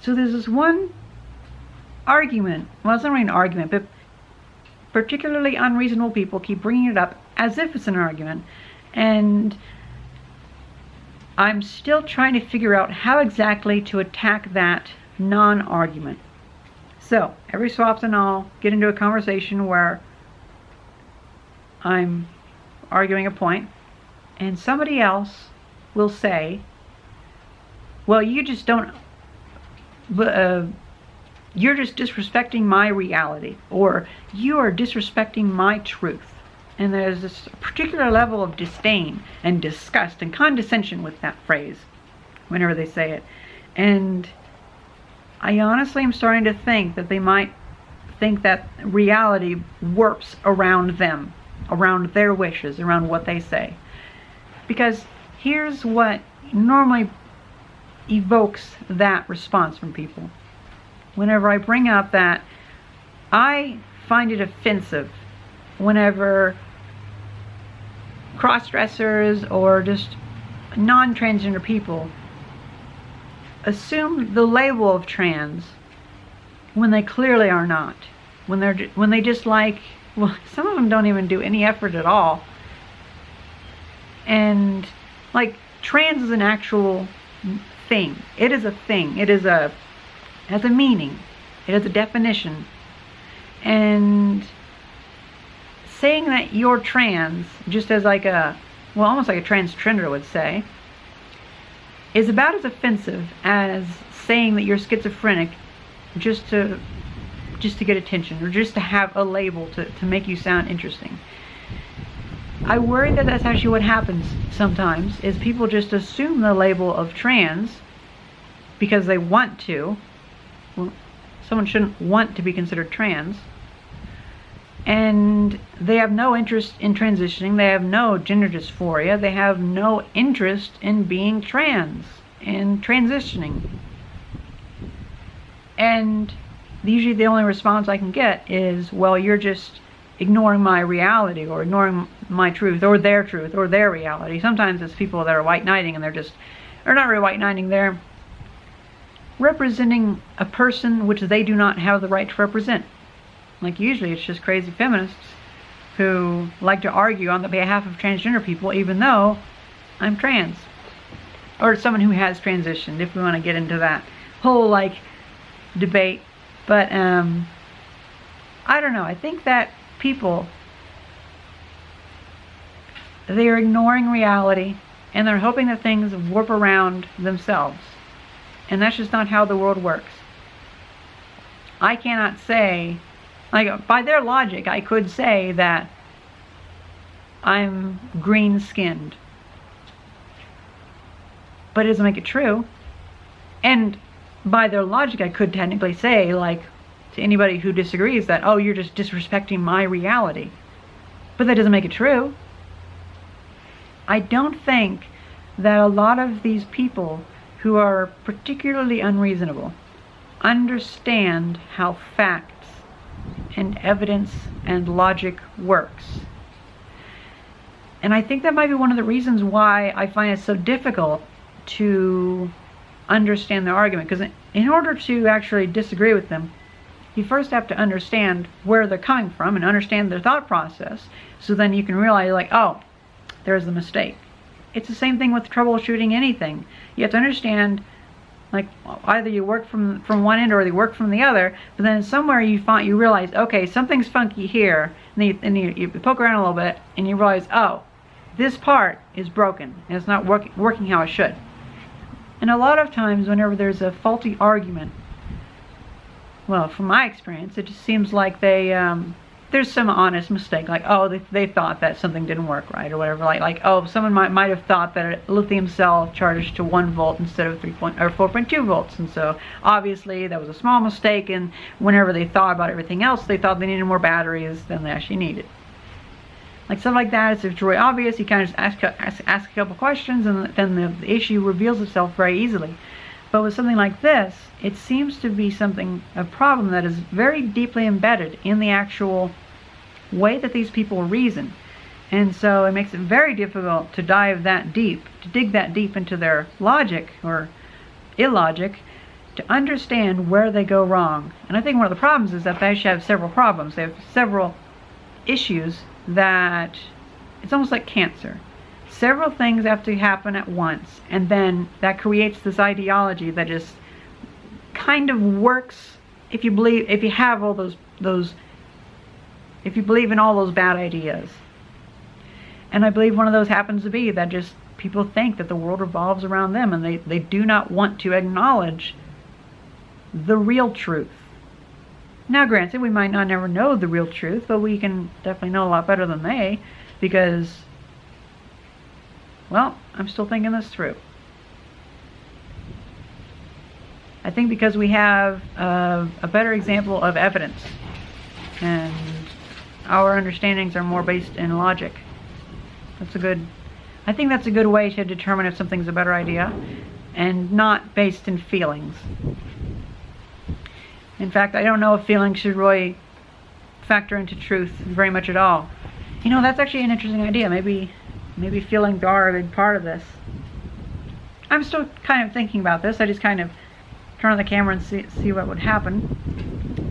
So there's this one argument, well, it's not really an argument, but particularly unreasonable people keep bringing it up as if it's an argument, and I'm still trying to figure out how exactly to attack that non-argument. So every so often I'll get into a conversation where I'm arguing a point, and somebody else will say, well, you just don't, you're just disrespecting my reality, or you are disrespecting my truth. And there's this particular level of disdain and disgust and condescension with that phrase whenever they say it. And I honestly am starting to think that they might think that reality warps around them, around their wishes, around what they say. Because here's what normally evokes that response from people. Whenever I bring up that I find it offensive whenever cross-dressers or just non-transgender people assume the label of trans when they clearly are not. When they just like, well, some of them don't even do any effort at all. And like, trans is an actual thing. It is a thing. It has a meaning. It has a definition. And saying that you're trans, just as like a, well, almost like a transgender would say, is about as offensive as saying that you're schizophrenic just to get attention, or just to have a label to make you sound interesting. I worry that that's actually what happens sometimes, is people just assume the label of trans because they want to. Well, someone shouldn't want to be considered trans. And they have no interest in transitioning. They have no gender dysphoria. They have no interest in being trans and transitioning. And usually the only response I can get is, well, you're just ignoring my reality, or ignoring my truth, or their reality. Sometimes it's people that are white knighting, and they're not really white knighting, they're representing a person which they do not have the right to represent. Like, usually it's just crazy feminists who like to argue on the behalf of transgender people, even though I'm trans, or someone who has transitioned, if we want to get into that whole like debate. But I don't know, I think that people, they are ignoring reality, and they're hoping that things warp around themselves. And that's just not how the world works. I cannot say, like, by their logic, I could say that I'm green-skinned. But it doesn't make it true. And by their logic, I could technically say, like, to anybody who disagrees, that, oh, you're just disrespecting my reality. But that doesn't make it true. I don't think that a lot of these people who are particularly unreasonable understand how facts and evidence and logic works. And I think that might be one of the reasons why I find it so difficult to understand their argument. Because in order to actually disagree with them, you first have to understand where they're coming from and understand their thought process. So then you can realize, like, oh, there's the mistake. It's the same thing with troubleshooting anything. You have to understand, like, either you work from one end or you work from the other, but then somewhere you realize, okay, something's funky here, and you poke around a little bit, and you realize, oh, this part is broken, and it's not working how it should. And a lot of times, whenever there's a faulty argument, well, from my experience, it just seems like there's some honest mistake, like, oh, they thought that something didn't work right, or whatever. Like oh, someone might have thought that a lithium cell charged to 1 volt instead of 4.2 volts, and so obviously that was a small mistake. And whenever they thought about everything else, they thought they needed more batteries than they actually needed. Like stuff like that, it's really obvious. You kind of just ask a couple questions, and then the issue reveals itself very easily. But with something like this, it seems to be a problem that is very deeply embedded in the actual way that these people reason. And so it makes it very difficult to dig that deep into their logic or illogic, to understand where they go wrong. And I think one of the problems is that they actually have several problems. They have several issues that it's almost like cancer. Several things have to happen at once, and then that creates this ideology that just kind of works if you believe, if you have all those if you believe in all those bad ideas. And I believe one of those happens to be that just people think that the world revolves around them, and they do not want to acknowledge the real truth. Now granted, we might not never know the real truth, but we can definitely know a lot better than they, because, well, I'm still thinking this through. I think because we have a better example of evidence, and our understandings are more based in logic. I think that's a good way to determine if something's a better idea, and not based in feelings. In fact, I don't know if feelings should really factor into truth very much at all. You know, that's actually an interesting idea. Maybe feelings are a big part of this. I'm still kind of thinking about this. I just kind of turn on the camera and see what would happen.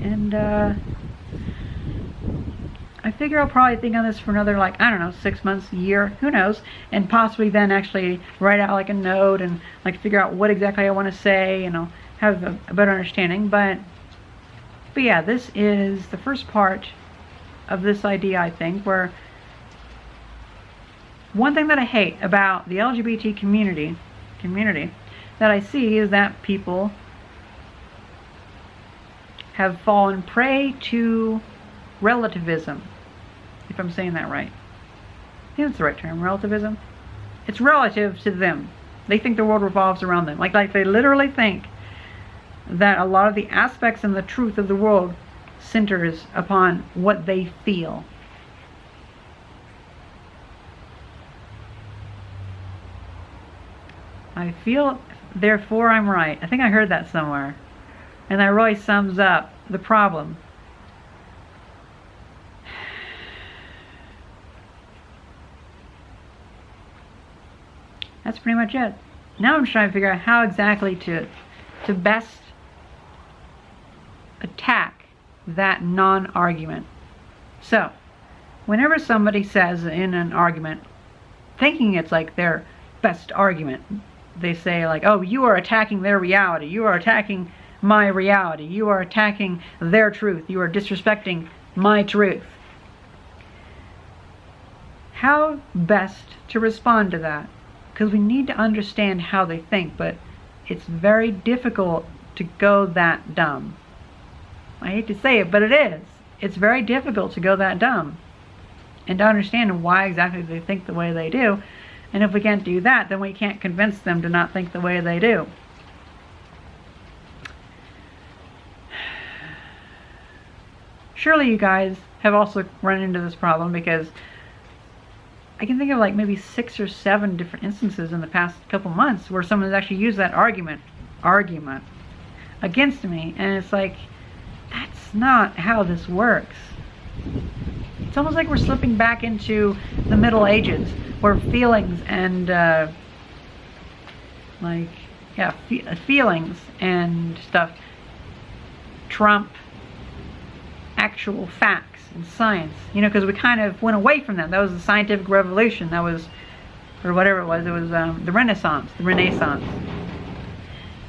And I figure I'll probably think on this for another, like, I don't know, 6 months, a year, who knows, and possibly then actually write out like a note and like figure out what exactly I want to say, and I'll have a better understanding. But yeah, this is the first part of this idea, I think, where one thing that I hate about the LGBT community that I see is that people have fallen prey to relativism, if I'm saying that right. I think that's the right term, relativism. It's relative to them. They think the world revolves around them. Like they literally think that a lot of the aspects and the truth of the world centers upon what they feel. I feel, therefore I'm right. I think I heard that somewhere. And that really sums up the problem. That's pretty much it. Now I'm trying to figure out how exactly to best attack that non-argument. So, whenever somebody says in an argument, thinking it's like their best argument, they say like, oh, you are attacking their reality, you are attacking my reality, you are attacking their truth, you are disrespecting my truth. How best to respond to that? Because we need to understand how they think, but it's very difficult to go that dumb. I hate to say it, but it is. It's very difficult to go that dumb and to understand why exactly they think the way they do. And if we can't do that, then we can't convince them to not think the way they do. Surely you guys have also run into this problem, because I can think of like maybe 6 or 7 different instances in the past couple months where someone has actually used that argument against me, and it's like, that's not how this works. It's almost like we're slipping back into the Middle Ages, where feelings and feelings and stuff trump actual facts and science, you know, because we kind of went away from that. That was the scientific revolution. That was, or whatever it was the Renaissance.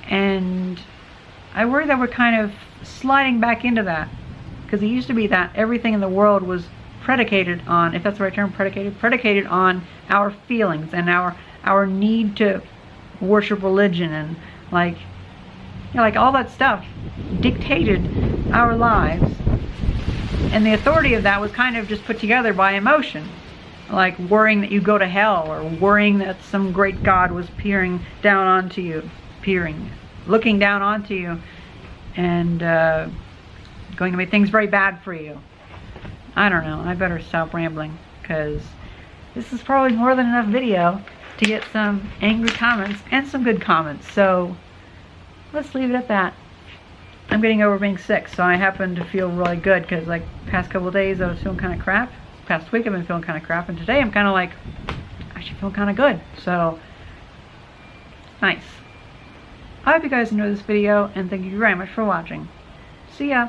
And I worry that we're kind of sliding back into that, because it used to be that everything in the world was predicated on, if that's the right term, predicated on our feelings and our need to worship religion, and like, you know, like all that stuff dictated our lives. And the authority of that was kind of just put together by emotion, like worrying that you go to hell, or worrying that some great God was looking down onto you, and going to make things very bad for you. I don't know. I better stop rambling, because this is probably more than enough video to get some angry comments and some good comments. So let's leave it at that. I'm getting over being sick, so I happen to feel really good, because like past couple of days I was feeling kind of crap. Past week I've been feeling kind of crap, and today I'm kind of like, actually feeling kind of good. So nice. I hope you guys enjoyed this video, and thank you very much for watching. See ya!